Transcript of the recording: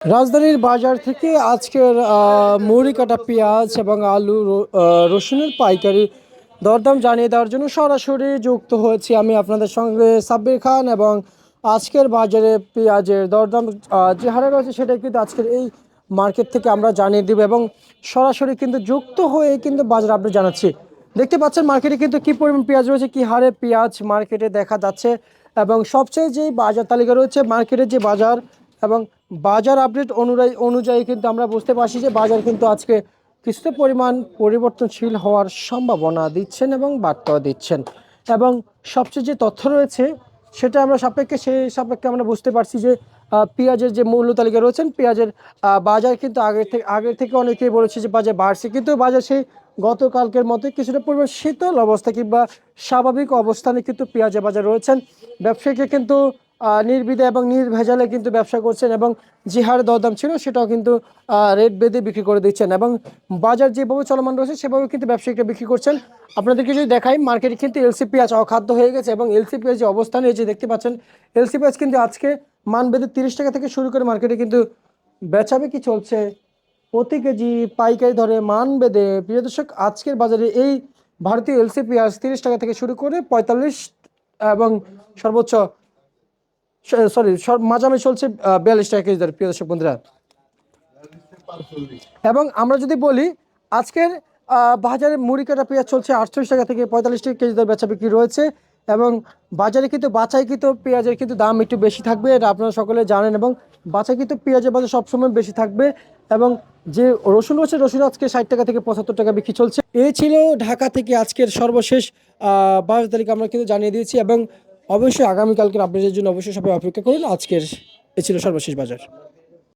রাজধানীর বাজার থেকে আজকের মুড়ি কাটা পেঁয়াজ এবং আলু রসুনের পাইকারি দরদাম জানিয়ে দেওয়ার জন্য সরাসরি যুক্ত হয়েছি আমি আপনাদের সঙ্গে সাব্বির খান। এবং আজকের বাজারে পেঁয়াজের দরদাম যে হারে রয়েছে সেটা কিন্তু আজকের এই মার্কেট থেকে আমরা জানিয়ে দেব এবং সরাসরি কিন্তু যুক্ত হয়ে কিন্তু বাজার আপডেট জানাচ্ছি। দেখতে পাচ্ছেন মার্কেটে কিন্তু কী পরিমাণ পেঁয়াজ রয়েছে, কী হারে পেঁয়াজ মার্কেটে দেখা যাচ্ছে এবং সবচেয়ে যে বাজার তালিকা রয়েছে মার্কেটের যে বাজার এবং বাজার আপডেট অনুযায়ী কিন্তু আমরা বুঝতে পারছি যে বাজার কিন্তু আজকে কিছুটা পরিমাণ পরিবর্তনশীল হওয়ার সম্ভাবনা দিচ্ছেন এবং বার্তাও দিচ্ছেন। এবং সবচেয়ে যে তথ্য রয়েছে সেটা আমরা সেই সাপেক্ষে আমরা বুঝতে পারছি যে পেঁয়াজের যে মূল্য তালিকা রয়েছেন পেঁয়াজের বাজার কিন্তু আগের থেকে অনেকেই বলেছে যে বাজার বাড়ছে, কিন্তু বাজার সেই গতকালকের মতো কিছুটা পরিমাণ শীতল অবস্থা কিংবা স্বাভাবিক অবস্থানে কিন্তু পেঁয়াজের বাজার রয়েছেন। ব্যবসায়ীকে কিন্তু নির্বিধে এবং নির্ভেজালে কিন্তু ব্যবসা করছেন এবং যে হারে দরদাম ছিল সেটাও কিন্তু রেট বেঁধে বিক্রি করে দিচ্ছেন এবং বাজার যেভাবে চলমান রয়েছে সেভাবে কিন্তু ব্যবসায়ীরা বিক্রি করছেন। আপনাদেরকে যদি দেখাই মার্কেটে কিন্তু এলসি পেঁয়াজ অখাদ্য হয়ে গেছে এবং এলসি পেঁয়াজ যে অবস্থানে এই যে দেখতে পাচ্ছেন এলসি পেঁয়াজ কিন্তু আজকে মান বেঁধে 30 টাকা থেকে শুরু করে মার্কেটে কিন্তু বেচাবেচি চলছে প্রতি কেজি পাইকারি ধরে মান বেঁধে। প্রিয় দর্শক, আজকের বাজারে এই ভারতীয় এলসি পেঁয়াজ 30 টাকা থেকে শুরু করে 45 এবং সর্বোচ্চ মাঝামাঝি চলছে 42 টাকা কেজি দরে, প্রিয় দর্শক বন্ধুরা। এবং আমরা যদি বলি আজকের বাজারে মুড়ি কাটা পেঁয়াজ চলছে 48 টাকা থেকে 45 টাকা কেজি দরে বেচা বিক্রি রয়েছে এবং বাজারে কিন্তু বাছাইকৃত পেঁয়াজের কিন্তু দাম একটু বেশি থাকবে, এটা আপনারা সকলে জানেন। এবং বাছাইকৃত পেঁয়াজের বাজার সবসময় বেশি থাকবে এবং যে রসুন রয়েছে রসুন আজকে 60 টাকা থেকে 75 টাকা বিক্রি চলছে। এই ছিল ঢাকা থেকে আজকের সর্বশেষ বাজার তালিকা আমরা কিন্তু জানিয়ে দিয়েছি এবং অবশ্যই আগামীকালকের আপডেটের জন্য অবশ্যই সবাই অপেক্ষা করুন। আজকের এ ছিল সর্বশেষ বাজার।